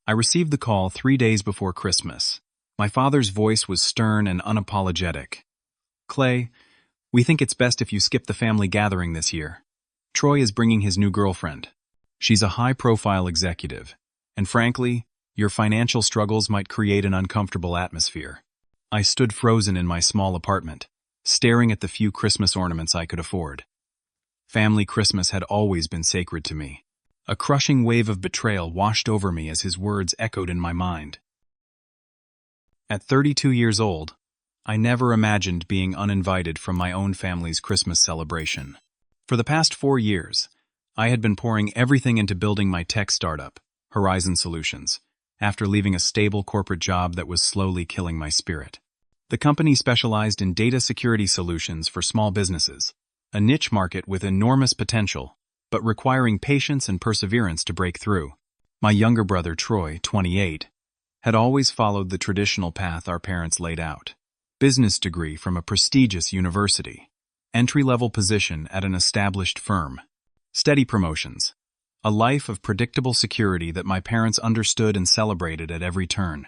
I received the call 3 days before Christmas. My father's voice was stern and unapologetic. "Clay, we think it's best if you skip the family gathering this year. Troy is bringing his new girlfriend. She's a high-profile executive, and frankly, your financial struggles might create an uncomfortable atmosphere." I stood frozen in my small apartment, staring at the few Christmas ornaments I could afford. Family Christmas had always been sacred to me. A crushing wave of betrayal washed over me as his words echoed in my mind. At 32 years old, I never imagined being uninvited from my own family's Christmas celebration. For the past 4 years, I had been pouring everything into building my tech startup, Horizon Solutions, after leaving a stable corporate job that was slowly killing my spirit. The company specialized in data security solutions for small businesses, a niche market with enormous potential, but requiring patience and perseverance to break through. My younger brother, Troy, 28, had always followed the traditional path our parents laid out. Business degree from a prestigious university, entry-level position at an established firm, steady promotions, a life of predictable security that my parents understood and celebrated at every turn.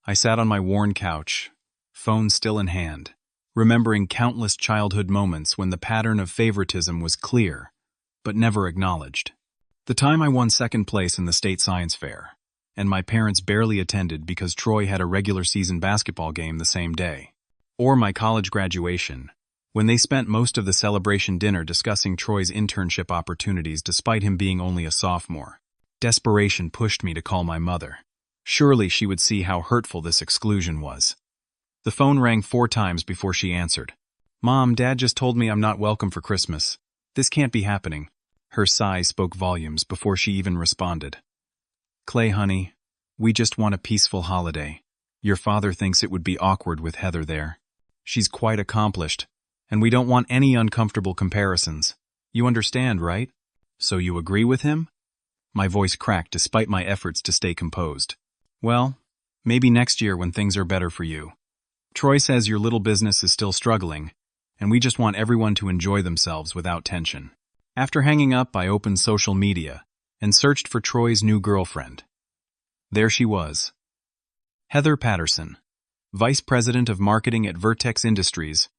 I sat on my worn couch, phone still in hand, remembering countless childhood moments when the pattern of favoritism was clear, but never acknowledged. The time I won second place in the state science fair, and my parents barely attended because Troy had a regular season basketball game the same day. Or my college graduation, when they spent most of the celebration dinner discussing Troy's internship opportunities despite him being only a sophomore. Desperation pushed me to call my mother. Surely she would see how hurtful this exclusion was. The phone rang 4 times before she answered. "Mom, Dad just told me I'm not welcome for Christmas. This can't be happening." Her sigh spoke volumes before she even responded. "Clay, honey, we just want a peaceful holiday. Your father thinks it would be awkward with Heather there. She's quite accomplished, and we don't want any uncomfortable comparisons. You understand, right? So you agree with him?" My voice cracked despite my efforts to stay composed. "Well, maybe next year when things are better for you. Troy says your little business is still struggling, and we just want everyone to enjoy themselves without tension." After hanging up, I opened social media and searched for Troy's new girlfriend. There she was. Heather Patterson, Vice President of Marketing at Vertex Industries,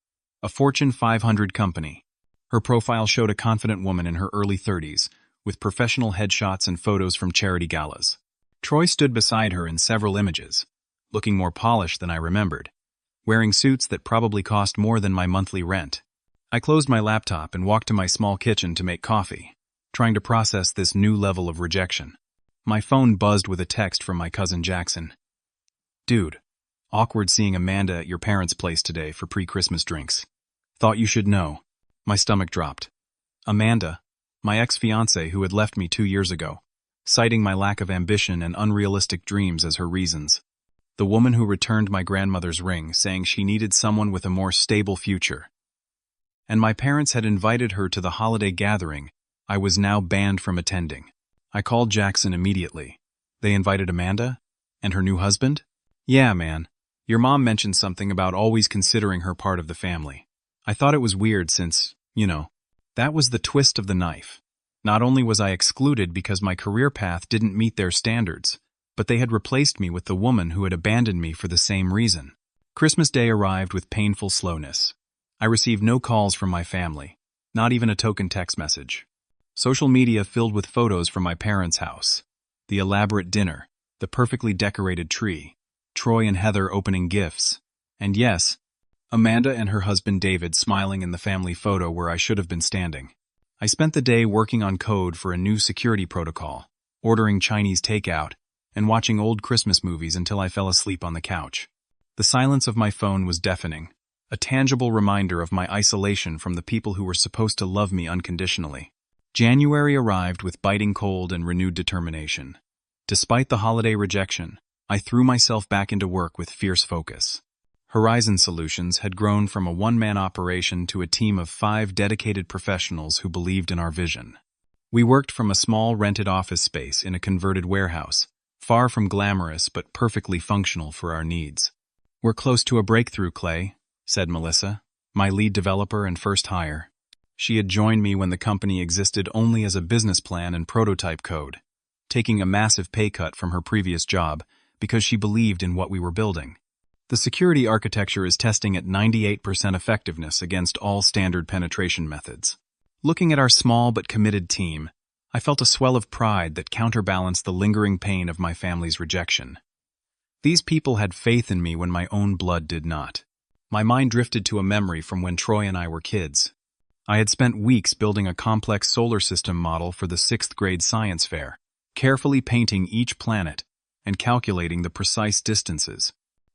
a Fortune 500 company. Her profile showed a confident woman in her early 30s, with professional headshots and photos from charity galas. Troy stood beside her in several images, looking more polished than I remembered, wearing suits that probably cost more than my monthly rent. I closed my laptop and walked to my small kitchen to make coffee, trying to process this new level of rejection. My phone buzzed with a text from my cousin Jackson. "Dude, awkward seeing Amanda at your parents' place today for pre-Christmas drinks. Thought you should know." My stomach dropped. Amanda, my ex-fiancée who had left me 2 years ago, citing my lack of ambition and unrealistic dreams as her reasons. The woman who returned my grandmother's ring, saying she needed someone with a more stable future. And my parents had invited her to the holiday gathering I was now banned from attending. I called Jackson immediately. "They invited Amanda? And her new husband?" "Yeah, man. Your mom mentioned something about always considering her part of the family. I thought it was weird since, that was the twist of the knife. Not only was I excluded because my career path didn't meet their standards, but they had replaced me with the woman who had abandoned me for the same reason." Christmas Day arrived with painful slowness. I received no calls from my family, not even a token text message. Social media filled with photos from my parents' house. The elaborate dinner, the perfectly decorated tree, Troy and Heather opening gifts, and yes, Amanda and her husband David smiling in the family photo where I should have been standing. I spent the day working on code for a new security protocol, ordering Chinese takeout, and watching old Christmas movies until I fell asleep on the couch. The silence of my phone was deafening, a tangible reminder of my isolation from the people who were supposed to love me unconditionally. January arrived with biting cold and renewed determination. Despite the holiday rejection, I threw myself back into work with fierce focus. Horizon Solutions had grown from a one-man operation to a team of 5 dedicated professionals who believed in our vision. We worked from a small rented office space in a converted warehouse, far from glamorous but perfectly functional for our needs. "We're close to a breakthrough, Clay," said Melissa, my lead developer and first hire. She had joined me when the company existed only as a business plan and prototype code. taking a massive pay cut from her previous job because she believed in what we were building. The security architecture is testing at 98% effectiveness against all standard penetration methods. Looking at our small but committed team, I felt a swell of pride that counterbalanced the lingering pain of my family's rejection. These people had faith in me when my own blood did not. My mind drifted to a memory from when Troy and I were kids. I had spent weeks building a complex solar system model for the 6th grade science fair, carefully painting each planet and calculating the precise distances.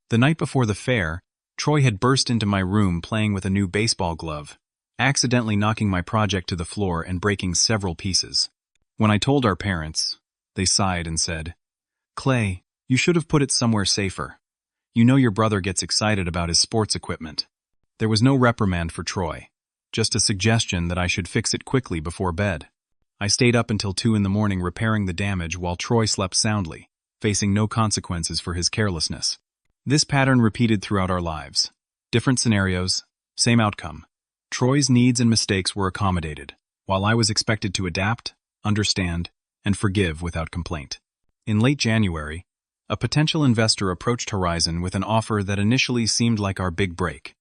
The night before the fair, Troy had burst into my room playing with a new baseball glove, accidentally knocking my project to the floor and breaking several pieces. When I told our parents, they sighed and said, "Clay, you should have put it somewhere safer. You know your brother gets excited about his sports equipment." There was no reprimand for Troy, just a suggestion that I should fix it quickly before bed. I stayed up until 2 in the morning repairing the damage while Troy slept soundly, facing no consequences for his carelessness. This pattern repeated throughout our lives. Different scenarios, same outcome. Troy's needs and mistakes were accommodated, while I was expected to adapt, understand, and forgive without complaint. In late January, a potential investor approached Horizon with an offer that initially seemed like our big break.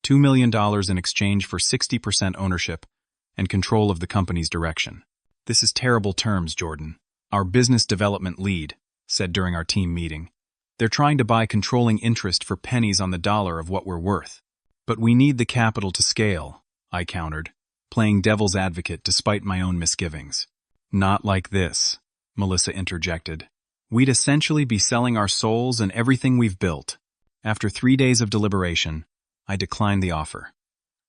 $2 million in exchange for 60% ownership and control of the company's direction. "This is terrible terms, Jordan," our business development lead said during our team meeting. "They're trying to buy controlling interest for pennies on the dollar of what we're worth." "But we need the capital to scale," I countered, playing devil's advocate despite my own misgivings. "Not like this," Melissa interjected. "We'd essentially be selling our souls and everything we've built." After 3 days of deliberation, I declined the offer.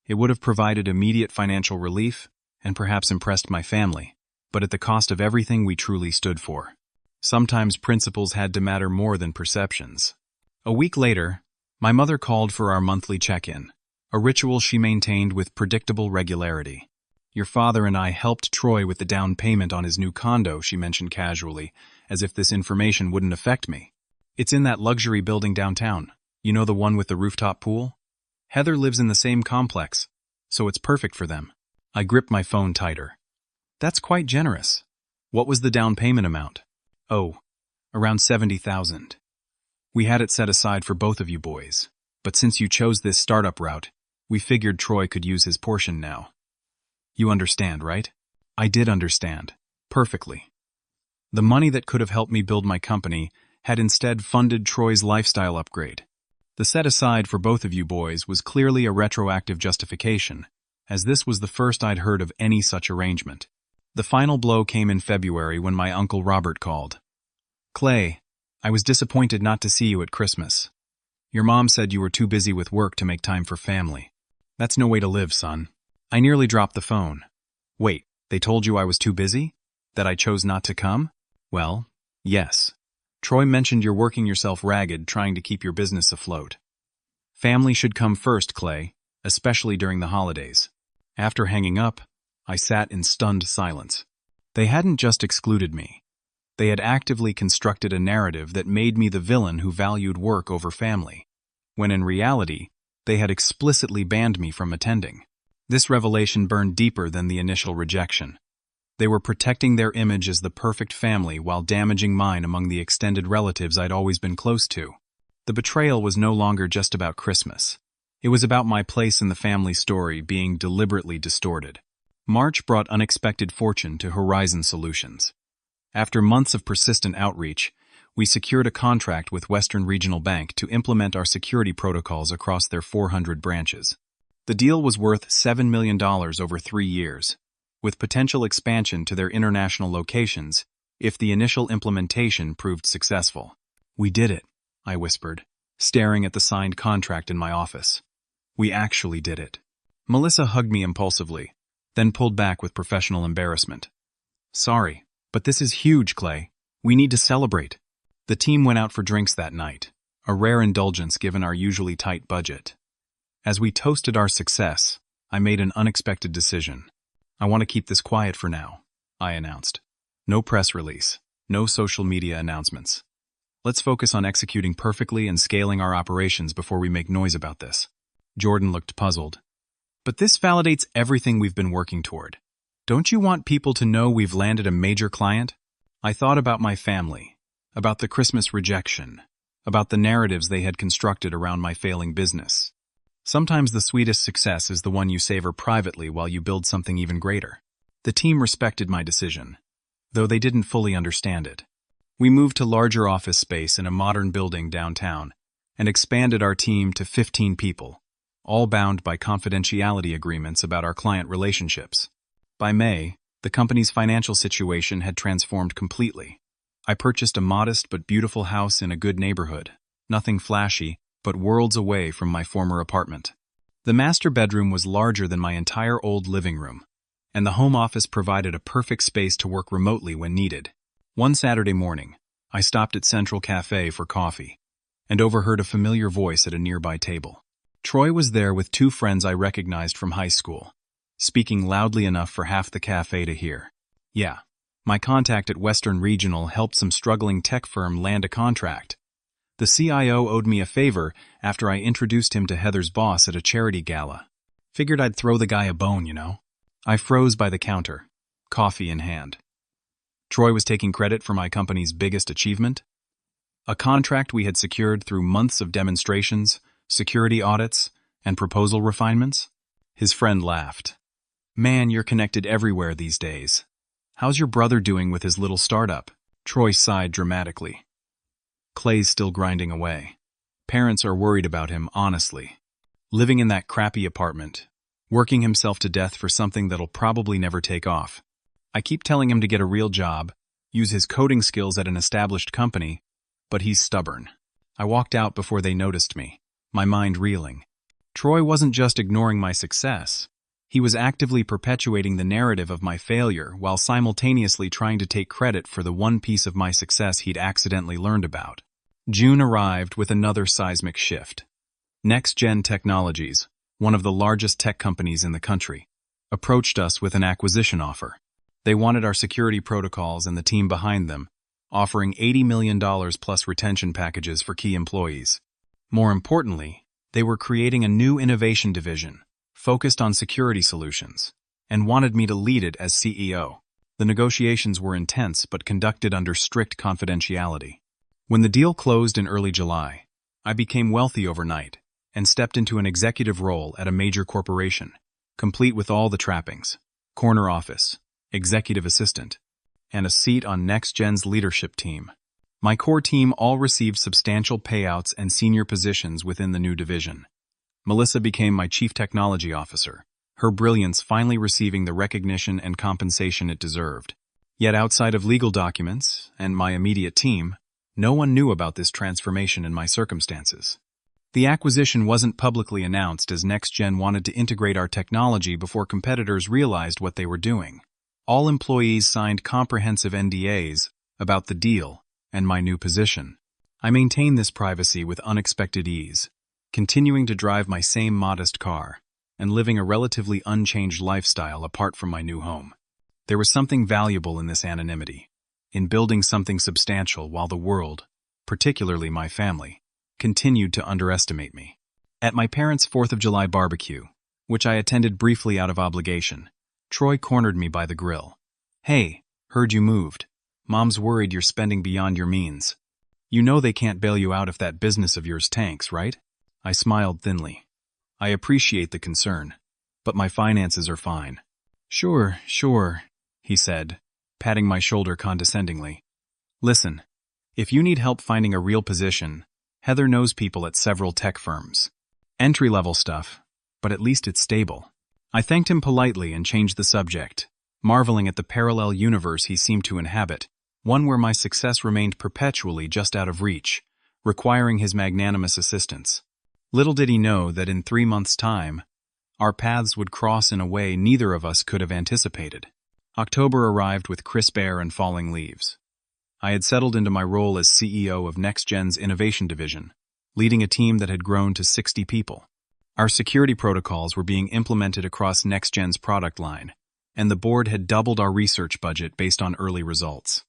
It would have provided immediate financial relief and perhaps impressed my family, but at the cost of everything we truly stood for. Sometimes principles had to matter more than perceptions. A week later, my mother called for our monthly check-in, a ritual she maintained with predictable regularity. "Your father and I helped Troy with the down payment on his new condo," she mentioned casually, as if this information wouldn't affect me. "It's in that luxury building downtown. You know, the one with the rooftop pool? Heather lives in the same complex, so it's perfect for them." I gripped my phone tighter. "That's quite generous. What was the down payment amount?" "Oh, around $70,000. We had it set aside for both of you boys, but since you chose this startup route, we figured Troy could use his portion now." You understand, right? I did understand. Perfectly. The money that could have helped me build my company had instead funded Troy's lifestyle upgrade. The set-aside for both of you boys was clearly a retroactive justification, as this was the first I'd heard of any such arrangement. The final blow came in February when my Uncle Robert called. "Clay, I was disappointed not to see you at Christmas. Your mom said you were too busy with work to make time for family. That's no way to live, son." I nearly dropped the phone. "Wait, they told you I was too busy? That I chose not to come?" "Well, yes. Troy mentioned you're working yourself ragged trying to keep your business afloat. Family should come first, Clay, especially during the holidays." After hanging up, I sat in stunned silence. They hadn't just excluded me. They had actively constructed a narrative that made me the villain who valued work over family, when in reality, they had explicitly banned me from attending. This revelation burned deeper than the initial rejection. They were protecting their image as the perfect family while damaging mine among the extended relatives I'd always been close to. The betrayal was no longer just about Christmas. It was about my place in the family story being deliberately distorted. March brought unexpected fortune to Horizon Solutions. After months of persistent outreach, we secured a contract with Western Regional Bank to implement our security protocols across their 400 branches. The deal was worth $7 million over 3 years, with potential expansion to their international locations if the initial implementation proved successful. "We did it," I whispered, staring at the signed contract in my office. "We actually did it." Melissa hugged me impulsively, then pulled back with professional embarrassment. "Sorry, but this is huge, Clay. We need to celebrate." The team went out for drinks that night, a rare indulgence given our usually tight budget. As we toasted our success, I made an unexpected decision. "I want to keep this quiet for now," I announced. "No press release, no social media announcements. Let's focus on executing perfectly and scaling our operations before we make noise about this." Jordan looked puzzled. "But this validates everything we've been working toward. Don't you want people to know we've landed a major client?" I thought about my family, about the Christmas rejection, about the narratives they had constructed around my failing business. Sometimes the sweetest success is the one you savor privately while you build something even greater. The team respected my decision, though they didn't fully understand it. We moved to larger office space in a modern building downtown and expanded our team to 15 people, all bound by confidentiality agreements about our client relationships. By May, the company's financial situation had transformed completely. I purchased a modest but beautiful house in a good neighborhood, nothing flashy, but worlds away from my former apartment. The master bedroom was larger than my entire old living room, and the home office provided a perfect space to work remotely when needed. One Saturday morning, I stopped at Central Cafe for coffee and overheard a familiar voice at a nearby table. Troy was there with two friends I recognized from high school, speaking loudly enough for half the cafe to hear. Yeah, my contact at Western Regional helped some struggling tech firm land a contract. The CIO owed me a favor after I introduced him to Heather's boss at a charity gala. Figured I'd throw the guy a bone, you know? I froze by the counter, coffee in hand. Troy was taking credit for my company's biggest achievement? A contract we had secured through months of demonstrations, security audits, and proposal refinements? His friend laughed. Man, you're connected everywhere these days. How's your brother doing with his little startup? Troy sighed dramatically. Clay's still grinding away. Parents are worried about him, honestly. Living in that crappy apartment, working himself to death for something that'll probably never take off. I keep telling him to get a real job, use his coding skills at an established company, but he's stubborn. I walked out before they noticed me, my mind reeling. Troy wasn't just ignoring my success. He was actively perpetuating the narrative of my failure while simultaneously trying to take credit for the one piece of my success he'd accidentally learned about. June arrived with another seismic shift. Next-Gen Technologies, one of the largest tech companies in the country, approached us with an acquisition offer. They wanted our security protocols and the team behind them, offering $80 million plus retention packages for key employees. More importantly, they were creating a new innovation division, focused on security solutions, and wanted me to lead it as CEO. The negotiations were intense but conducted under strict confidentiality. When the deal closed in early July, I became wealthy overnight and stepped into an executive role at a major corporation, complete with all the trappings: corner office, executive assistant, and a seat on Next-Gen's leadership team. My core team all received substantial payouts and senior positions within the new division. Melissa became my chief technology officer, her brilliance finally receiving the recognition and compensation it deserved. Yet outside of legal documents and my immediate team, no one knew about this transformation in my circumstances. The acquisition wasn't publicly announced as Next-Gen wanted to integrate our technology before competitors realized what they were doing. All employees signed comprehensive NDAs about the deal and my new position. I maintained this privacy with unexpected ease, continuing to drive my same modest car and living a relatively unchanged lifestyle apart from my new home. There was something valuable in this anonymity, in building something substantial while the world, particularly my family, continued to underestimate me. At my parents' 4th of July barbecue, which I attended briefly out of obligation, Troy cornered me by the grill. Hey, heard you moved. Mom's worried you're spending beyond your means. You know they can't bail you out if that business of yours tanks, right? I smiled thinly. I appreciate the concern, but my finances are fine. Sure, he said, patting my shoulder condescendingly. Listen, if you need help finding a real position, Heather knows people at several tech firms. Entry-level stuff, but at least it's stable. I thanked him politely and changed the subject, marveling at the parallel universe he seemed to inhabit, one where my success remained perpetually just out of reach, requiring his magnanimous assistance. Little did he know that in 3 months' time, our paths would cross in a way neither of us could have anticipated. October arrived with crisp air and falling leaves. I had settled into my role as CEO of Next-Gen's innovation division, leading a team that had grown to 60 people. Our security protocols were being implemented across Next-Gen's product line, and the board had doubled our research budget based on early results.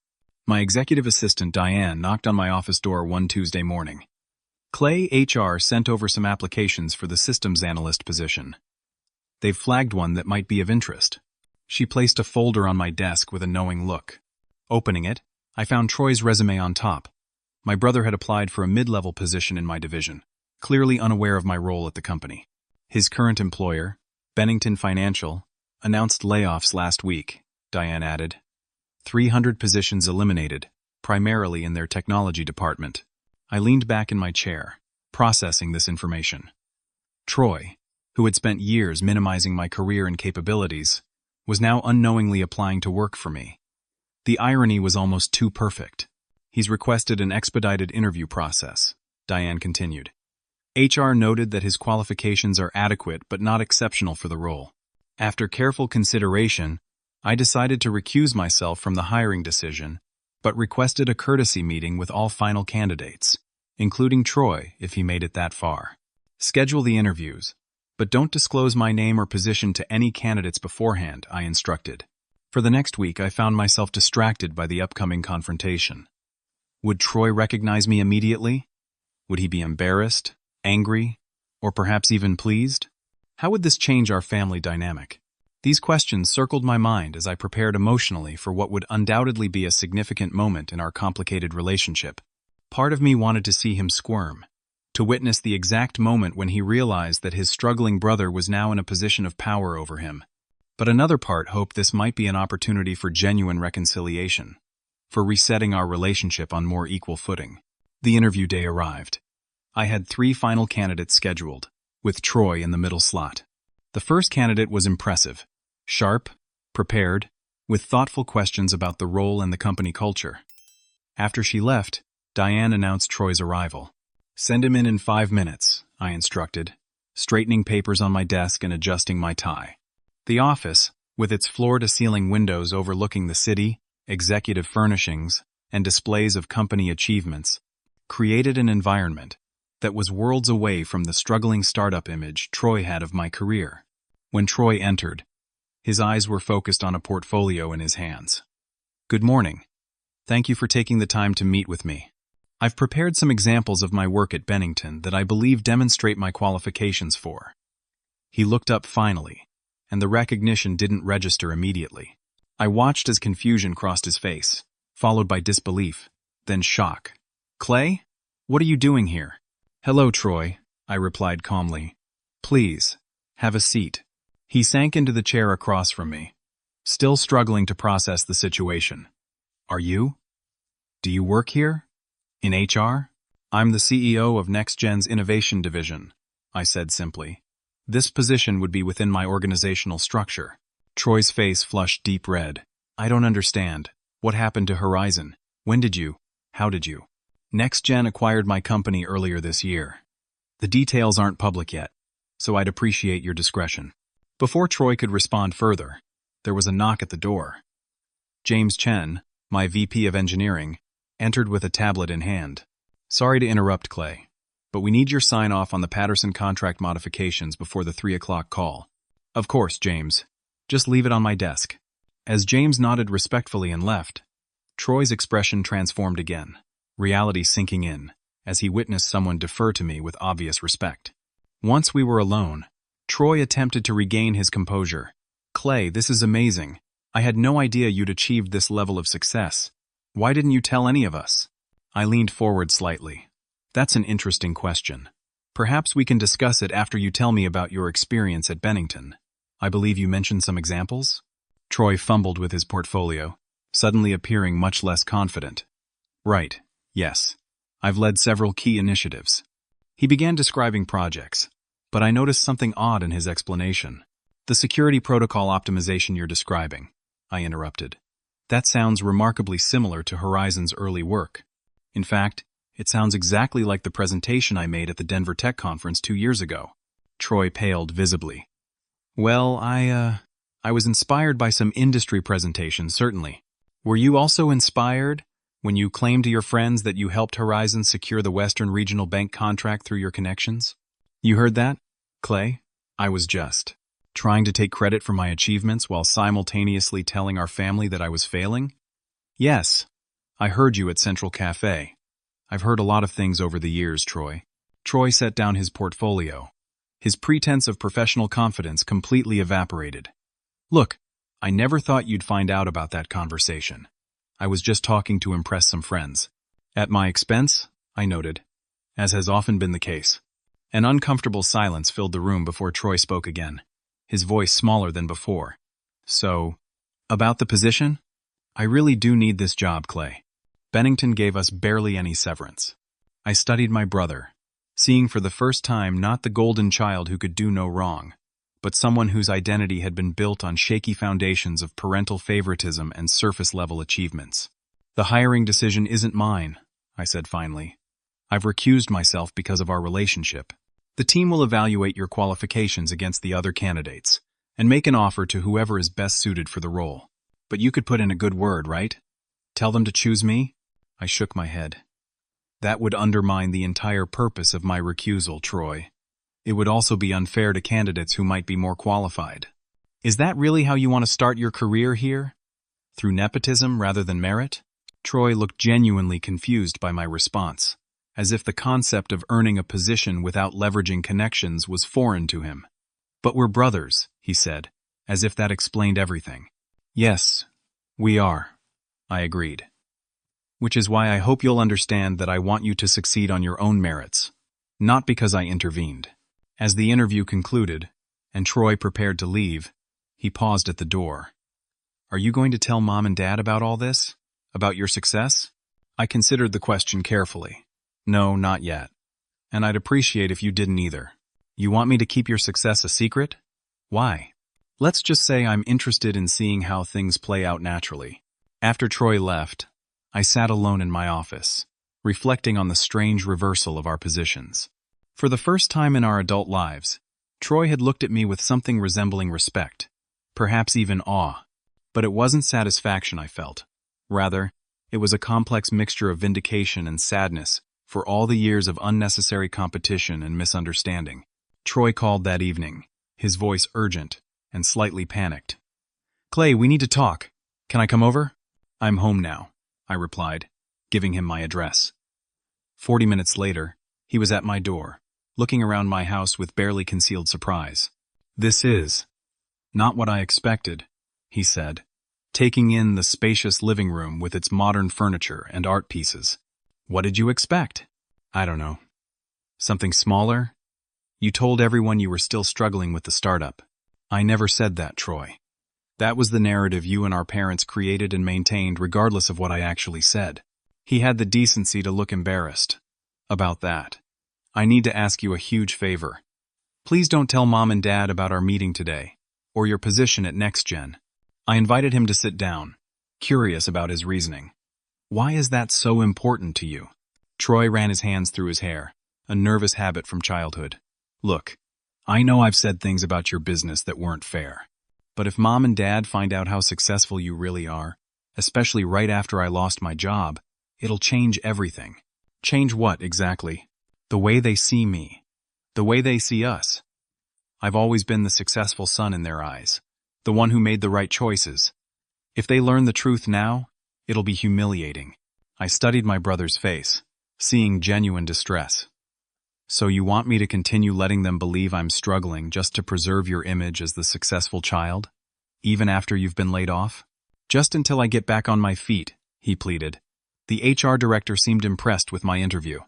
My executive assistant, Diane, knocked on my office door one Tuesday morning. Clay HR sent over some applications for the systems analyst position. They've flagged one that might be of interest. She placed a folder on my desk with a knowing look. Opening it, I found Troy's resume on top. My brother had applied for a mid-level position in my division, clearly unaware of my role at the company. His current employer, Bennington Financial, announced layoffs last week, Diane added. 300 positions eliminated, primarily in their technology department. I leaned back in my chair, processing this information. Troy, who had spent years minimizing my career and capabilities, was now unknowingly applying to work for me. The irony was almost too perfect. He's requested an expedited interview process, Diane continued. HR noted that his qualifications are adequate but not exceptional for the role. After careful consideration, I decided to recuse myself from the hiring decision, but requested a courtesy meeting with all final candidates, including Troy if he made it that far. Schedule the interviews, but don't disclose my name or position to any candidates beforehand, I instructed. For the next week, I found myself distracted by the upcoming confrontation. Would Troy recognize me immediately? Would he be embarrassed, angry, or perhaps even pleased? How would this change our family dynamic? These questions circled my mind as I prepared emotionally for what would undoubtedly be a significant moment in our complicated relationship. Part of me wanted to see him squirm, to witness the exact moment when he realized that his struggling brother was now in a position of power over him. But another part hoped this might be an opportunity for genuine reconciliation, for resetting our relationship on more equal footing. The interview day arrived. I had 3 final candidates scheduled, with Troy in the middle slot. The first candidate was impressive, sharp, prepared, with thoughtful questions about the role and the company culture. After she left, Diane announced Troy's arrival. Send him in 5 minutes, I instructed, straightening papers on my desk and adjusting my tie. The office, with its floor-to-ceiling windows overlooking the city, executive furnishings, and displays of company achievements, created an environment that was worlds away from the struggling startup image Troy had of my career. When Troy entered, his eyes were focused on a portfolio in his hands. Good morning. Thank you for taking the time to meet with me. I've prepared some examples of my work at Bennington that I believe demonstrate my qualifications for. He looked up finally, and the recognition didn't register immediately. I watched as confusion crossed his face, followed by disbelief, then shock. Clay? What are you doing here? Hello, Troy, I replied calmly. Please, have a seat. He sank into the chair across from me, still struggling to process the situation. Are you? Do you work here? In HR? I'm the CEO of NextGen's Innovation Division, I said simply. This position would be within my organizational structure. Troy's face flushed deep red. I don't understand. What happened to Horizon? When did you? How did you? NextGen acquired my company earlier this year. The details aren't public yet, so I'd appreciate your discretion. Before Troy could respond further, there was a knock at the door. James Chen, my VP of Engineering, entered with a tablet in hand. Sorry to interrupt, Clay, but we need your sign-off on the Patterson contract modifications before the 3 o'clock call. Of course, James. Just leave it on my desk. As James nodded respectfully and left, Troy's expression transformed again, reality sinking in, as he witnessed someone defer to me with obvious respect. Once we were alone, Troy attempted to regain his composure. Clay, this is amazing. I had no idea you'd achieved this level of success. Why didn't you tell any of us? I leaned forward slightly. That's an interesting question. Perhaps we can discuss it after you tell me about your experience at Bennington. I believe you mentioned some examples? Troy fumbled with his portfolio, suddenly appearing much less confident. Right, yes. I've led several key initiatives. He began describing projects, but I noticed something odd in his explanation. The security protocol optimization you're describing, I interrupted. That sounds remarkably similar to Horizon's early work. In fact, it sounds exactly like the presentation I made at the Denver Tech Conference 2 years ago. Troy paled visibly. Well, I was inspired by some industry presentations, certainly. Were you also inspired when you claimed to your friends that you helped Horizon secure the Western Regional Bank contract through your connections? You heard that, Clay? I was just trying to take credit for my achievements while simultaneously telling our family that I was failing? Yes, I heard you at Central Cafe. I've heard a lot of things over the years, Troy. Troy set down his portfolio. His pretense of professional confidence completely evaporated. Look, I never thought you'd find out about that conversation. I was just talking to impress some friends. At my expense, I noted, as has often been the case. An uncomfortable silence filled the room before Troy spoke again, his voice smaller than before. So, about the position? I really do need this job, Clay. Bennington gave us barely any severance. I studied my brother, seeing for the first time not the golden child who could do no wrong, but someone whose identity had been built on shaky foundations of parental favoritism and surface-level achievements. The hiring decision isn't mine, I said finally. I've recused myself because of our relationship. The team will evaluate your qualifications against the other candidates and make an offer to whoever is best suited for the role. But you could put in a good word, right? Tell them to choose me? I shook my head. That would undermine the entire purpose of my recusal, Troy. It would also be unfair to candidates who might be more qualified. Is that really how you want to start your career here? Through nepotism rather than merit? Troy looked genuinely confused by my response, as if the concept of earning a position without leveraging connections was foreign to him. But we're brothers, he said, as if that explained everything. Yes, we are, I agreed. Which is why I hope you'll understand that I want you to succeed on your own merits, not because I intervened. As the interview concluded, and Troy prepared to leave, he paused at the door. Are you going to tell Mom and Dad about all this? About your success? I considered the question carefully. No, not yet. And I'd appreciate if you didn't either. You want me to keep your success a secret? Why? Let's just say I'm interested in seeing how things play out naturally. After Troy left, I sat alone in my office, reflecting on the strange reversal of our positions. For the first time in our adult lives, Troy had looked at me with something resembling respect, perhaps even awe. But it wasn't satisfaction I felt. Rather, it was a complex mixture of vindication and sadness for all the years of unnecessary competition and misunderstanding. Troy called that evening, his voice urgent and slightly panicked. Clay, we need to talk. Can I come over? I'm home now, I replied, giving him my address. 40 minutes later, he was at my door, looking around my house with barely concealed surprise. This is not what I expected, he said, taking in the spacious living room with its modern furniture and art pieces. What did you expect? I don't know. Something smaller? You told everyone you were still struggling with the startup. I never said that, Troy. That was the narrative you and our parents created and maintained regardless of what I actually said. He had the decency to look embarrassed. About that. I need to ask you a huge favor. Please don't tell Mom and Dad about our meeting today, or your position at NextGen. I invited him to sit down, curious about his reasoning. Why is that so important to you? Troy ran his hands through his hair, a nervous habit from childhood. Look, I know I've said things about your business that weren't fair. But if Mom and Dad find out how successful you really are, especially right after I lost my job, it'll change everything. Change what, exactly? The way they see me. The way they see us. I've always been the successful son in their eyes. The one who made the right choices. If they learn the truth now, it'll be humiliating. I studied my brother's face, seeing genuine distress. So you want me to continue letting them believe I'm struggling just to preserve your image as the successful child? Even after you've been laid off? Just until I get back on my feet, he pleaded. The HR director seemed impressed with my interview.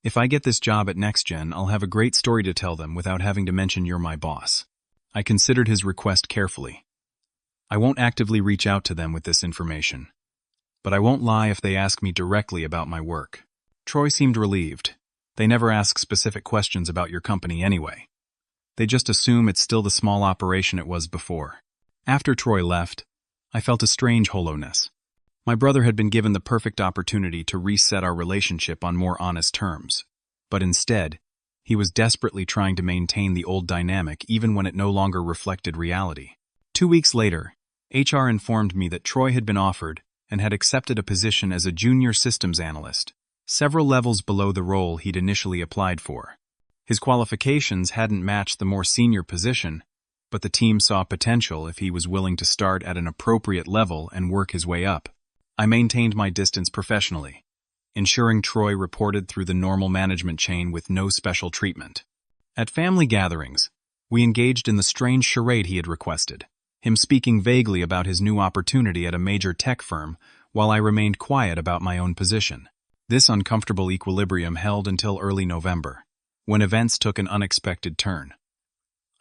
If I get this job at NextGen, I'll have a great story to tell them without having to mention you're my boss. I considered his request carefully. I won't actively reach out to them with this information. But I won't lie if they ask me directly about my work. Troy seemed relieved. They never ask specific questions about your company anyway. They just assume it's still the small operation it was before. After Troy left, I felt a strange hollowness. My brother had been given the perfect opportunity to reset our relationship on more honest terms. But instead, he was desperately trying to maintain the old dynamic even when it no longer reflected reality. 2 weeks later, HR informed me that Troy had been offered and had accepted a position as a junior systems analyst, several levels below the role he'd initially applied for. His qualifications hadn't matched the more senior position, but the team saw potential if he was willing to start at an appropriate level and work his way up. I maintained my distance professionally, ensuring Troy reported through the normal management chain with no special treatment. At family gatherings, we engaged in the strange charade he had requested, him speaking vaguely about his new opportunity at a major tech firm while I remained quiet about my own position. This uncomfortable equilibrium held until early November, when events took an unexpected turn.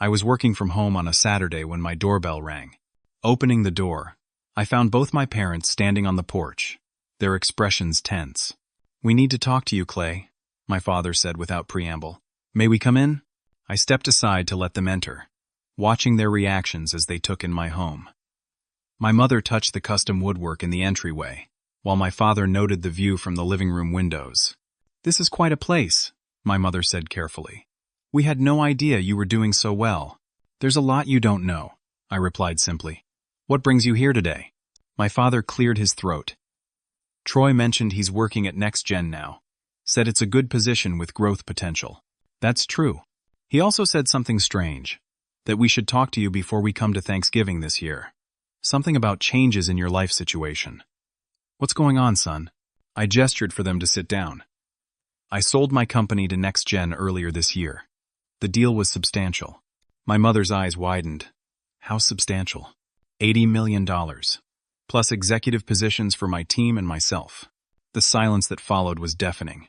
I was working from home on a Saturday when my doorbell rang. Opening the door, I found both my parents standing on the porch, their expressions tense. "We need to talk to you, Clay," my father said without preamble. "May we come in?" I stepped aside to let them enter, watching their reactions as they took in my home. My mother touched the custom woodwork in the entryway, while my father noted the view from the living room windows. "This is quite a place," my mother said carefully. "We had no idea you were doing so well." "There's a lot you don't know," I replied simply. "What brings you here today?" My father cleared his throat. "Troy mentioned he's working at NextGen now. Said it's a good position with growth potential." "That's true. He also said something strange, that we should talk to you before we come to Thanksgiving this year. Something about changes in your life situation." "What's going on, son?" I gestured for them to sit down. "I sold my company to NextGen earlier this year. The deal was substantial." My mother's eyes widened. "How substantial?" $80 million, plus executive positions for my team and myself. The silence that followed was deafening.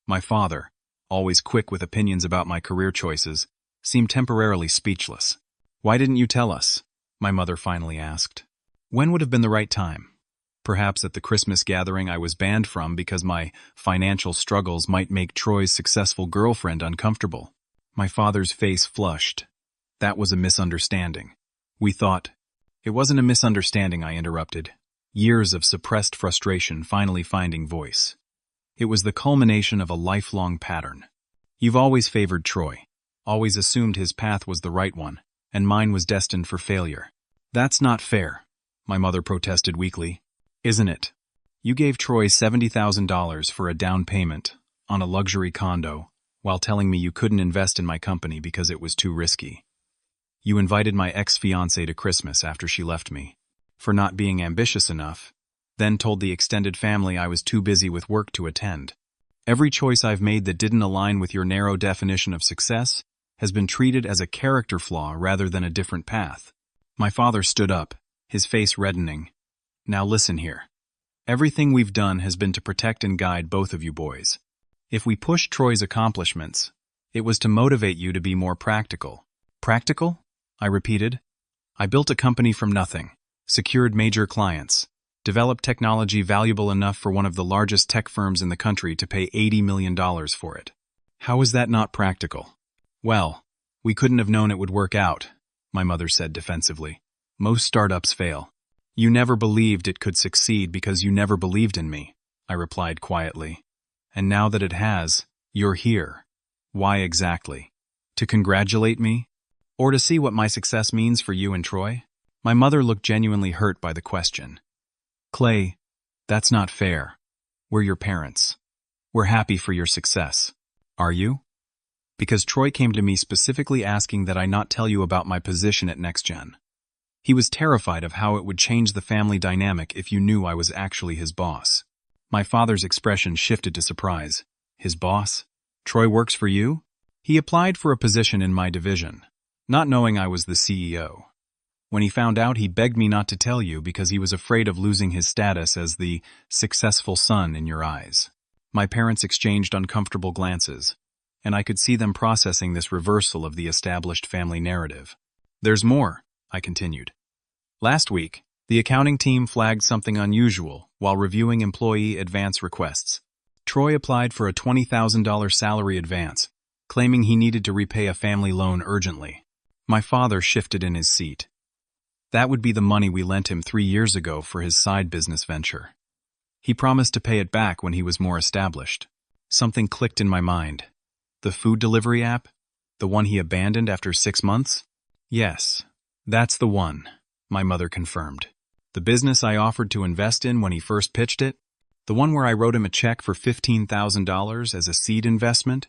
My father, always quick with opinions about my career choices, seemed temporarily speechless. "Why didn't you tell us?" my mother finally asked. "When would have been the right time? Perhaps at the Christmas gathering I was banned from because my financial struggles might make Troy's successful girlfriend uncomfortable." My father's face flushed. "That was a misunderstanding. We thought—" "It wasn't a misunderstanding," I interrupted, years of suppressed frustration finally finding voice. "It was the culmination of a lifelong pattern. You've always favored Troy, always assumed his path was the right one, and mine was destined for failure." "That's not fair," my mother protested weakly. "Isn't it? You gave Troy $70,000 for a down payment on a luxury condo, while telling me you couldn't invest in my company because it was too risky. You invited my ex-fiancée to Christmas after she left me, for not being ambitious enough, then told the extended family I was too busy with work to attend. Every choice I've made that didn't align with your narrow definition of success has been treated as a character flaw rather than a different path." My father stood up, his face reddening. "Now listen here. Everything we've done has been to protect and guide both of you boys. If we pushed Troy's accomplishments, it was to motivate you to be more practical." "Practical?" I repeated. "I built a company from nothing, secured major clients, developed technology valuable enough for one of the largest tech firms in the country to pay $80 million for it. How is that not practical?" "Well, we couldn't have known it would work out," my mother said defensively. "Most startups fail. You never believed it could succeed because you never believed in me," I replied quietly. "And now that it has, you're here. Why exactly? To congratulate me? Or to see what my success means for you and Troy?" My mother looked genuinely hurt by the question. "Clay, that's not fair. We're your parents. We're happy for your success. Are you? Because Troy came to me specifically asking that I not tell you about my position at NextGen. He was terrified of how it would change the family dynamic if you knew I was actually his boss." My father's expression shifted to surprise. "His boss? Troy works for you?" "He applied for a position in my division, not knowing I was the CEO. When he found out, he begged me not to tell you because he was afraid of losing his status as the successful son in your eyes." My parents exchanged uncomfortable glances, and I could see them processing this reversal of the established family narrative. "There's more," I continued. "Last week, the accounting team flagged something unusual while reviewing employee advance requests. Troy applied for a $20,000 salary advance, claiming he needed to repay a family loan urgently." My father shifted in his seat. "That would be the money we lent him 3 years ago for his side business venture. He promised to pay it back when he was more established." Something clicked in my mind. The food delivery app? The one he abandoned after 6 months? "Yes, that's the one," my mother confirmed. "The business I offered to invest in when he first pitched it? The one where I wrote him a check for $15,000 as a seed investment,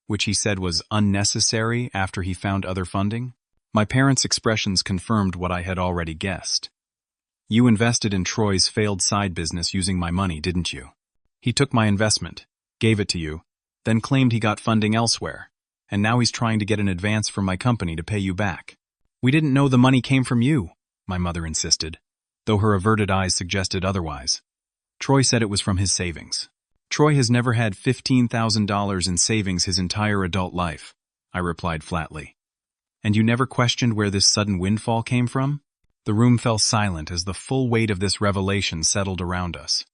which he said was unnecessary after he found other funding?" My parents' expressions confirmed what I had already guessed. "You invested in Troy's failed side business using my money, didn't you? He took my investment, gave it to you, then claimed he got funding elsewhere, and now he's trying to get an advance from my company to pay you back." "We didn't know the money came from you," my mother insisted, though her averted eyes suggested otherwise. Troy said it was from his savings. Troy has never had $15,000 in savings his entire adult life, I replied flatly. And you never questioned where this sudden windfall came from? The room fell silent as the full weight of this revelation settled around us.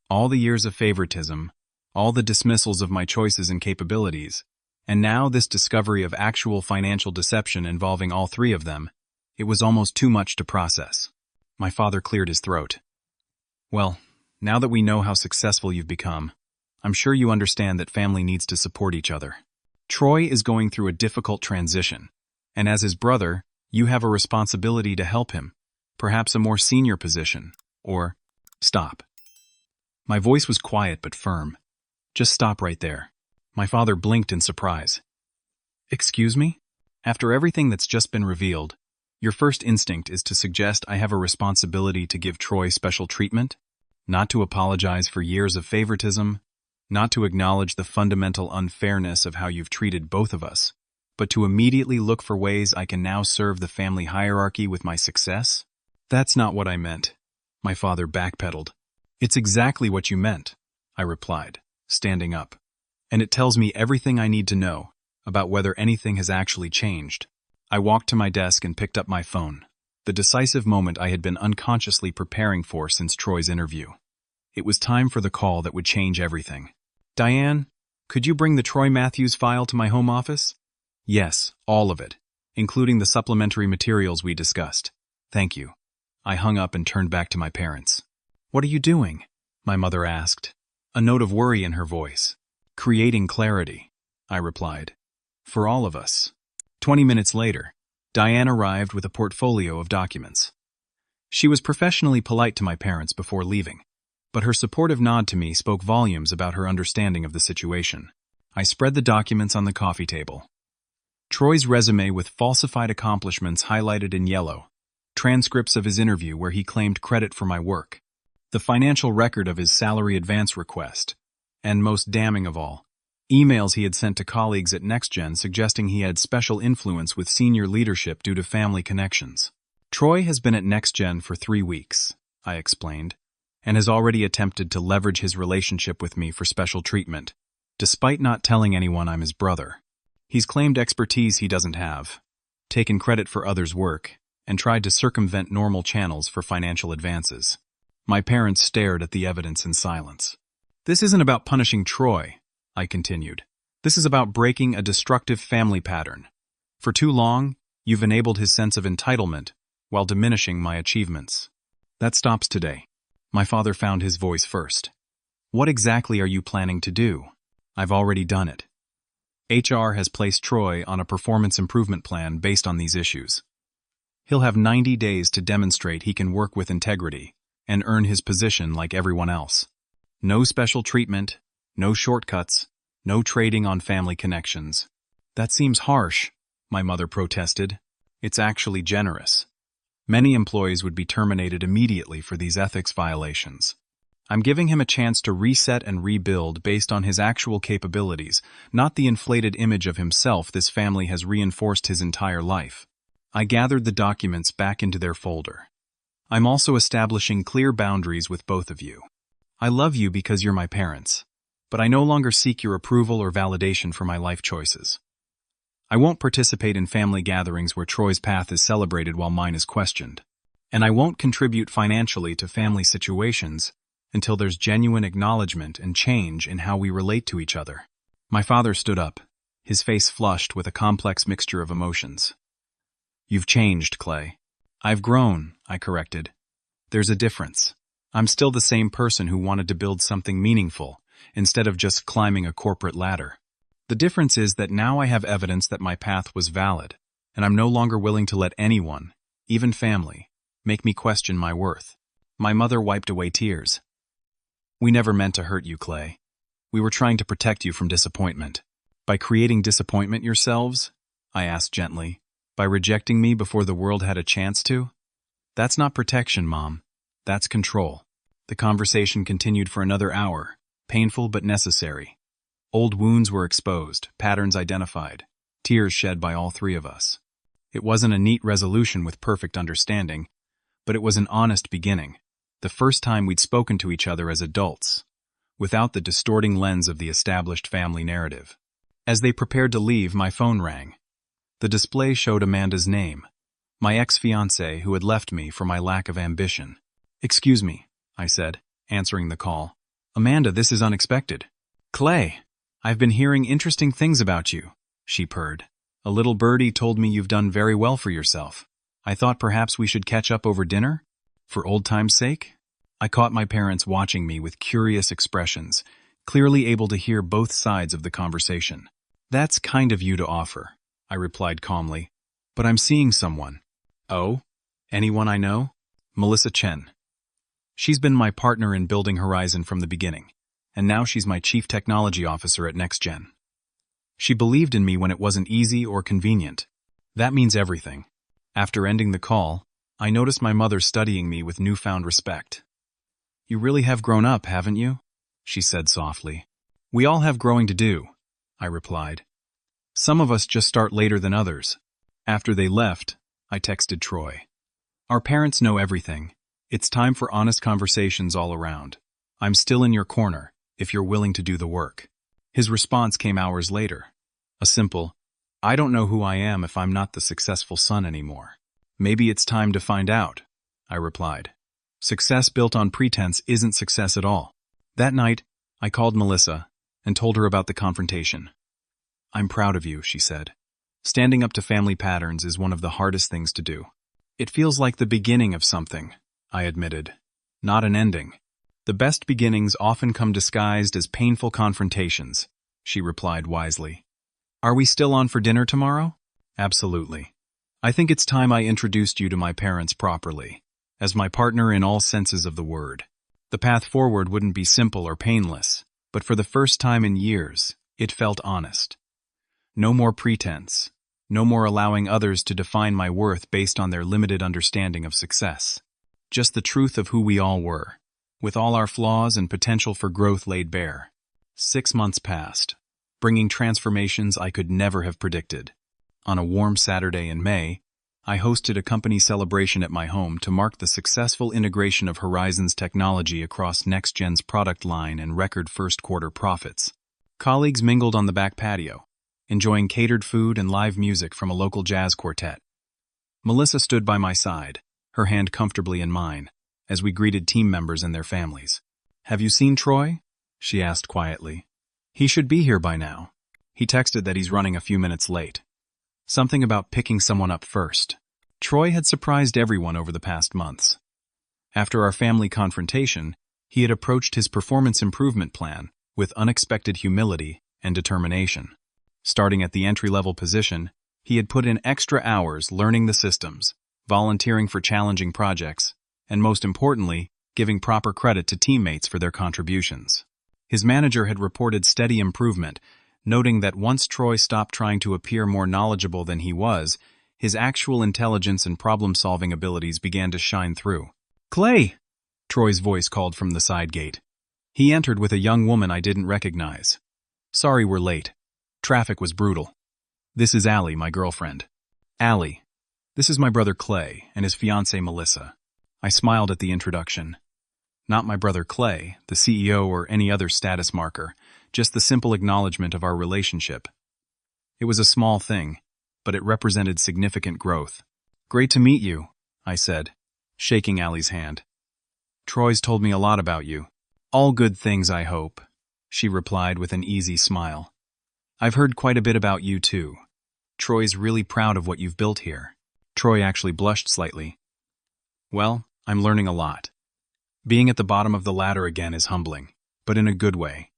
All the years of favoritism, all the dismissals of my choices and capabilities, and now this discovery of actual financial deception involving all three of them, it was almost too much to process. My father cleared his throat. Well, now that we know how successful you've become, I'm sure you understand that family needs to support each other. Troy is going through a difficult transition, and as his brother, you have a responsibility to help him, perhaps a more senior position, or stop. My voice was quiet but firm. Just stop right there. My father blinked in surprise. Excuse me? After everything that's just been revealed, your first instinct is to suggest I have a responsibility to give Troy special treatment? Not to apologize for years of favoritism? Not to acknowledge the fundamental unfairness of how you've treated both of us, but to immediately look for ways I can now serve the family hierarchy with my success? That's not what I meant. My father backpedaled. It's exactly what you meant, I replied, standing up. And it tells me everything I need to know about whether anything has actually changed. I walked to my desk and picked up my phone, the decisive moment I had been unconsciously preparing for since Troy's interview. It was time for the call that would change everything. Diane, could you bring the Troy Matthews file to my home office? Yes, all of it, including the supplementary materials we discussed. Thank you. I hung up and turned back to my parents. What are you doing? My mother asked, a note of worry in her voice. Creating clarity, I replied. For all of us. 20 minutes later, Diane arrived with a portfolio of documents. She was professionally polite to my parents before leaving, but her supportive nod to me spoke volumes about her understanding of the situation. I spread the documents on the coffee table. Troy's resume with falsified accomplishments highlighted in yellow, transcripts of his interview where he claimed credit for my work, the financial record of his salary advance request, and most damning of all, emails he had sent to colleagues at NextGen suggesting he had special influence with senior leadership due to family connections. Troy has been at NextGen for 3 weeks, I explained, and has already attempted to leverage his relationship with me for special treatment, despite not telling anyone I'm his brother. He's claimed expertise he doesn't have, taken credit for others' work, and tried to circumvent normal channels for financial advances. My parents stared at the evidence in silence. This isn't about punishing Troy, I continued. This is about breaking a destructive family pattern. For too long, you've enabled his sense of entitlement while diminishing my achievements. That stops today. My father found his voice first. What exactly are you planning to do? I've already done it. HR has placed Troy on a performance improvement plan based on these issues. He'll have 90 days to demonstrate he can work with integrity and earn his position like everyone else. No special treatment, no shortcuts, no trading on family connections. That seems harsh, my mother protested. It's actually generous. Many employees would be terminated immediately for these ethics violations. I'm giving him a chance to reset and rebuild based on his actual capabilities, not the inflated image of himself this family has reinforced his entire life. I gathered the documents back into their folder. I'm also establishing clear boundaries with both of you. I love you because you're my parents, but I no longer seek your approval or validation for my life choices. I won't participate in family gatherings where Troy's path is celebrated while mine is questioned, and I won't contribute financially to family situations until there's genuine acknowledgement and change in how we relate to each other. My father stood up, his face flushed with a complex mixture of emotions. You've changed, Clay. I've grown, I corrected. There's a difference. I'm still the same person who wanted to build something meaningful, instead of just climbing a corporate ladder. The difference is that now I have evidence that my path was valid, and I'm no longer willing to let anyone, even family, make me question my worth. My mother wiped away tears. We never meant to hurt you, Clay. We were trying to protect you from disappointment. By creating disappointment yourselves? I asked gently. By rejecting me before the world had a chance to? That's not protection, Mom. That's control. The conversation continued for another hour, painful but necessary. Old wounds were exposed, patterns identified, tears shed by all three of us. It wasn't a neat resolution with perfect understanding, but it was an honest beginning. the first time we'd spoken to each other as adults, without the distorting lens of the established family narrative. As they prepared to leave, my phone rang. The display showed Amanda's name, my ex-fiancée who had left me for my lack of ambition. "Excuse me," I said, answering the call. "Amanda, this is unexpected." "Clay, I've been hearing interesting things about you," she purred. "A little birdie told me you've done very well for yourself. I thought perhaps we should catch up over dinner? For old time's sake?" I caught my parents watching me with curious expressions, clearly able to hear both sides of the conversation. "That's kind of you to offer," I replied calmly, "but I'm seeing someone." "Oh? Anyone I know?" "Melissa Chen. She's been my partner in building Horizon from the beginning, and now she's my chief technology officer at NextGen. She believed in me when it wasn't easy or convenient. That means everything." After ending the call, I noticed my mother studying me with newfound respect. "You really have grown up, haven't you?" she said softly. "We all have growing to do," I replied. "Some of us just start later than others." After they left, I texted Troy. "Our parents know everything. It's time for honest conversations all around. I'm still in your corner, if you're willing to do the work." His response came hours later. A simple, "I don't know who I am if I'm not the successful son anymore. Maybe it's time to find out," I replied. Success built on pretense isn't success at all. That night, I called Melissa and told her about the confrontation. "I'm proud of you," she said. "Standing up to family patterns is one of the hardest things to do." "It feels like the beginning of something," I admitted, "not an ending." "The best beginnings often come disguised as painful confrontations," she replied wisely. "Are we still on for dinner tomorrow?" "Absolutely. I think it's time I introduced you to my parents properly, as my partner in all senses of the word. The path forward wouldn't be simple or painless, but for the first time in years, it felt honest. No more pretense, no more allowing others to define my worth based on their limited understanding of success. Just the truth of who we all were, with all our flaws and potential for growth laid bare. 6 months passed, bringing transformations I could never have predicted. On a warm Saturday in May, I hosted a company celebration at my home to mark the successful integration of Horizon's technology across NextGen's product line and record first-quarter profits. Colleagues mingled on the back patio, enjoying catered food and live music from a local jazz quartet. Melissa stood by my side, her hand comfortably in mine, as we greeted team members and their families. "Have you seen Troy?" she asked quietly. "He should be here by now. He texted that he's running a few minutes late. Something about picking someone up first." Troy had surprised everyone over the past months. After our family confrontation, he had approached his performance improvement plan with unexpected humility and determination. Starting at the entry-level position, he had put in extra hours learning the systems, volunteering for challenging projects, and most importantly, giving proper credit to teammates for their contributions. His manager had reported steady improvement, noting that once Troy stopped trying to appear more knowledgeable than he was, his actual intelligence and problem-solving abilities began to shine through. "Clay!" Troy's voice called from the side gate. He entered with a young woman I didn't recognize. "Sorry we're late. Traffic was brutal. This is Allie, my girlfriend." "Allie. This is my brother Clay and his fiancée Melissa." I smiled at the introduction. Not my brother Clay, the CEO, or any other status marker, just the simple acknowledgement of our relationship. It was a small thing, but it represented significant growth. "Great to meet you," I said, shaking Allie's hand. "Troy's told me a lot about you." "All good things, I hope," she replied with an easy smile. "I've heard quite a bit about you, too. Troy's really proud of what you've built here." Troy actually blushed slightly. "Well, I'm learning a lot. Being at the bottom of the ladder again is humbling, but in a good way.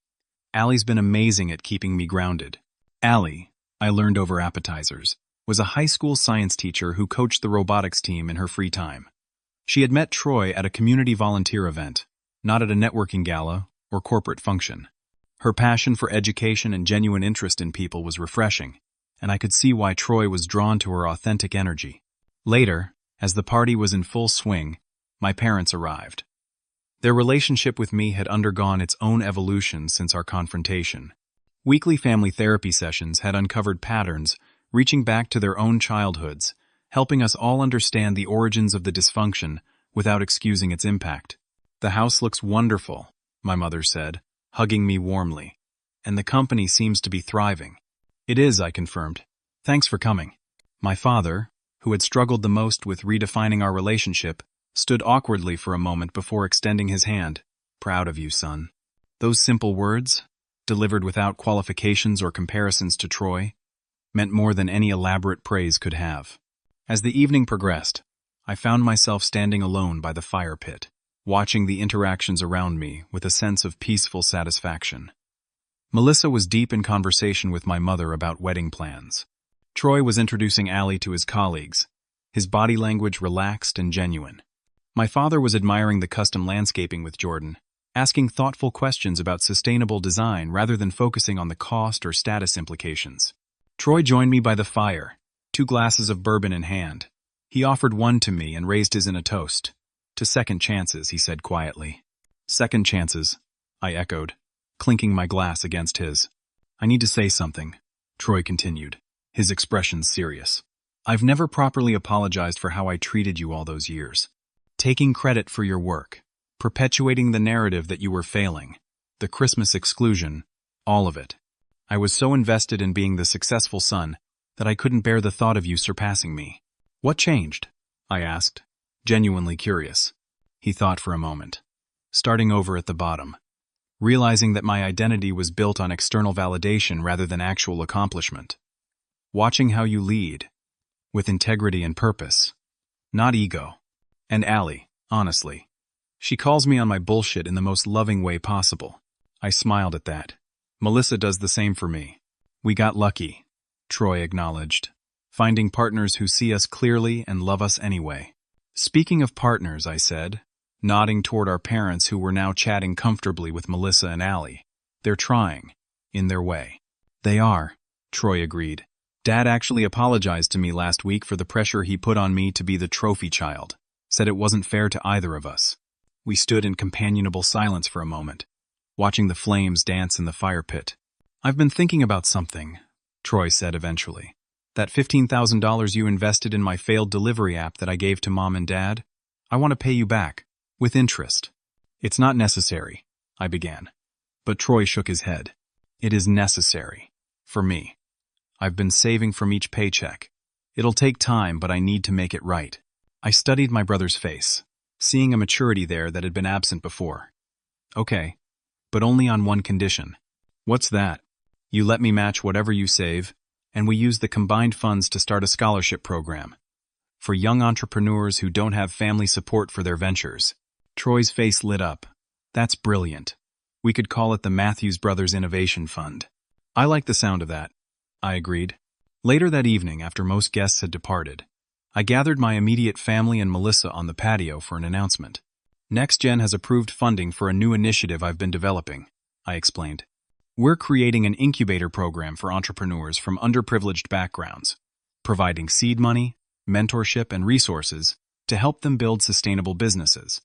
Allie's been amazing at keeping me grounded." Allie, I learned over appetizers, was a high school science teacher who coached the robotics team in her free time. She had met Troy at a community volunteer event, not at a networking gala or corporate function. Her passion for education and genuine interest in people was refreshing, and I could see why Troy was drawn to her authentic energy. Later, as the party was in full swing, my parents arrived. Their relationship with me had undergone its own evolution since our confrontation. Weekly family therapy sessions had uncovered patterns reaching back to their own childhoods, helping us all understand the origins of the dysfunction without excusing its impact. The house looks wonderful, my mother said, hugging me warmly. And the company seems to be thriving. It is, I confirmed. Thanks for coming. My father, who had struggled the most with redefining our relationship, stood awkwardly for a moment before extending his hand. Proud of you, son. Those simple words, delivered without qualifications or comparisons to Troy, meant more than any elaborate praise could have. As the evening progressed, I found myself standing alone by the fire pit, watching the interactions around me with a sense of peaceful satisfaction. Melissa was deep in conversation with my mother about wedding plans. Troy was introducing Allie to his colleagues, his body language relaxed and genuine. My father was admiring the custom landscaping with Jordan, asking thoughtful questions about sustainable design rather than focusing on the cost or status implications. Troy joined me by the fire, 2 glasses of bourbon in hand. He offered one to me and raised his in a toast. To second chances, he said quietly. Second chances, I echoed, clinking my glass against his. I need to say something, Troy continued, his expression serious. I've never properly apologized for how I treated you all those years. Taking credit for your work, perpetuating the narrative that you were failing, the Christmas exclusion, all of it. I was so invested in being the successful son that I couldn't bear the thought of you surpassing me. What changed? I asked, genuinely curious. He thought for a moment, starting over at the bottom, realizing that my identity was built on external validation rather than actual accomplishment. Watching how you lead, with integrity and purpose, not ego. And Allie, honestly, she calls me on my bullshit in the most loving way possible. I smiled at that. Melissa does the same for me. We got lucky, Troy acknowledged, finding partners who see us clearly and love us anyway. Speaking of partners, I said, nodding toward our parents who were now chatting comfortably with Melissa and Allie. They're trying, in their way. They are, Troy agreed. Dad actually apologized to me last week for the pressure he put on me to be the trophy child, said it wasn't fair to either of us. We stood in companionable silence for a moment, watching the flames dance in the fire pit. I've been thinking about something, Troy said eventually. That $15,000 you invested in my failed delivery app that I gave to Mom and Dad, I want to pay you back, with interest. It's not necessary, I began. But Troy shook his head. It is necessary. For me. I've been saving from each paycheck. It'll take time, but I need to make it right. I studied my brother's face, seeing a maturity there that had been absent before. Okay, but only on one condition. What's that? You let me match whatever you save, and we use the combined funds to start a scholarship program for young entrepreneurs who don't have family support for their ventures. Troy's face lit up. That's brilliant. We could call it the Matthews Brothers Innovation Fund. I like the sound of that, I agreed. Later that evening, after most guests had departed, I gathered my immediate family and Melissa on the patio for an announcement. NextGen has approved funding for a new initiative I've been developing, I explained. We're creating an incubator program for entrepreneurs from underprivileged backgrounds, providing seed money, mentorship, and resources to help them build sustainable businesses.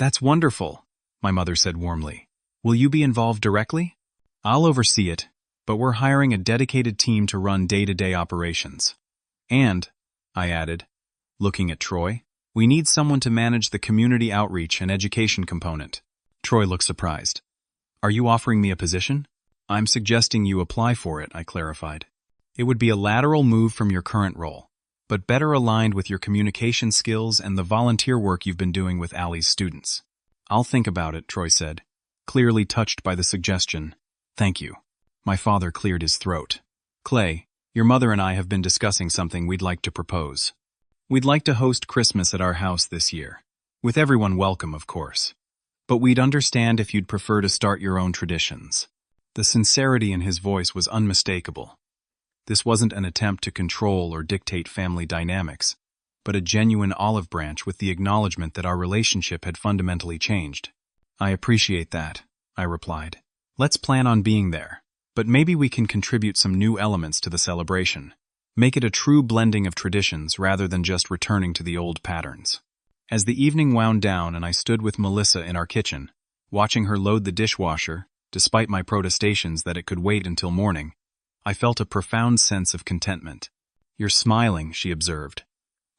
That's wonderful, my mother said warmly. Will you be involved directly? I'll oversee it, but we're hiring a dedicated team to run day-to-day operations. And, I added, looking at Troy, we need someone to manage the community outreach and education component. Troy looked surprised. Are you offering me a position? I'm suggesting you apply for it, I clarified. It would be a lateral move from your current role, but better aligned with your communication skills and the volunteer work you've been doing with Allie's students. I'll think about it, Troy said, clearly touched by the suggestion. Thank you. My father cleared his throat. Clay, your mother and I have been discussing something we'd like to propose. We'd like to host Christmas at our house this year, with everyone welcome, of course. But we'd understand if you'd prefer to start your own traditions. The sincerity in his voice was unmistakable. This wasn't an attempt to control or dictate family dynamics, but a genuine olive branch with the acknowledgement that our relationship had fundamentally changed. I appreciate that, I replied. Let's plan on being there, but maybe we can contribute some new elements to the celebration. Make it a true blending of traditions rather than just returning to the old patterns. As the evening wound down and I stood with Melissa in our kitchen, watching her load the dishwasher, despite my protestations that it could wait until morning, I felt a profound sense of contentment. You're smiling, she observed.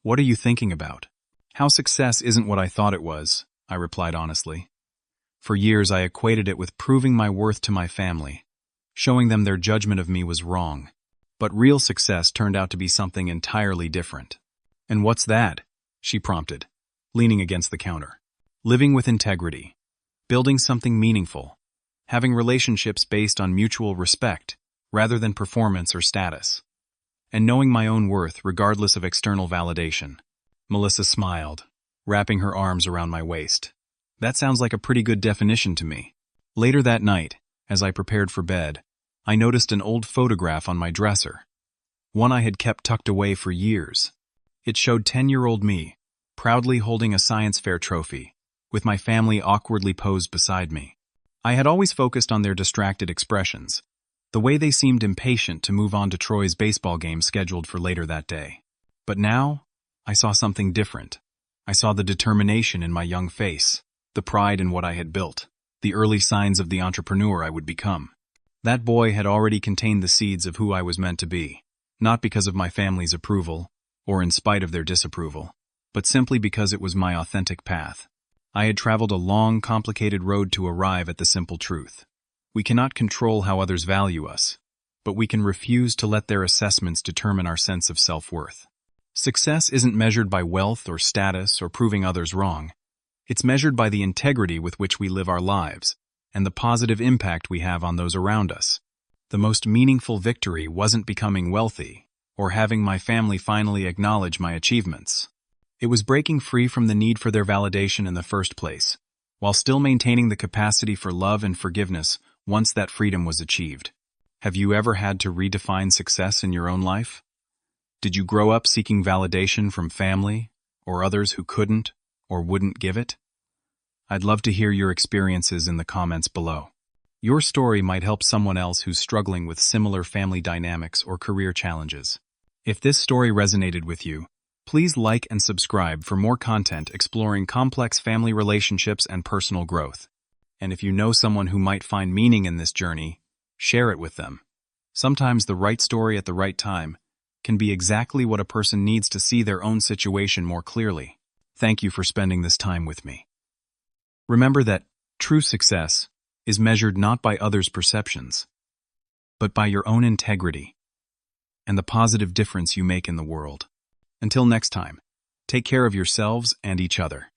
What are you thinking about? How success isn't what I thought it was, I replied honestly. For years I equated it with proving my worth to my family, showing them their judgment of me was wrong. But real success turned out to be something entirely different. "And what's that?" she prompted, leaning against the counter. "Living with integrity, building something meaningful, having relationships based on mutual respect rather than performance or status, and knowing my own worth regardless of external validation." Melissa smiled, wrapping her arms around my waist. "That sounds like a pretty good definition to me." Later that night, as I prepared for bed, I noticed an old photograph on my dresser, one I had kept tucked away for years. It showed 10-year-old me, proudly holding a science fair trophy, with my family awkwardly posed beside me. I had always focused on their distracted expressions, the way they seemed impatient to move on to Troy's baseball game scheduled for later that day. But now, I saw something different. I saw the determination in my young face, the pride in what I had built, the early signs of the entrepreneur I would become. That boy had already contained the seeds of who I was meant to be, not because of my family's approval, or in spite of their disapproval, but simply because it was my authentic path. I had traveled a long, complicated road to arrive at the simple truth. We cannot control how others value us, but we can refuse to let their assessments determine our sense of self-worth. Success isn't measured by wealth or status or proving others wrong. It's measured by the integrity with which we live our lives and the positive impact we have on those around us. The most meaningful victory wasn't becoming wealthy or having my family finally acknowledge my achievements. It was breaking free from the need for their validation in the first place, while still maintaining the capacity for love and forgiveness once that freedom was achieved. Have you ever had to redefine success in your own life? Did you grow up seeking validation from family or others who couldn't or wouldn't give it? I'd love to hear your experiences in the comments below. Your story might help someone else who's struggling with similar family dynamics or career challenges. If this story resonated with you, please like and subscribe for more content exploring complex family relationships and personal growth. And if you know someone who might find meaning in this journey, share it with them. Sometimes the right story at the right time can be exactly what a person needs to see their own situation more clearly. Thank you for spending this time with me. Remember that true success is measured not by others' perceptions, but by your own integrity and the positive difference you make in the world. Until next time, take care of yourselves and each other.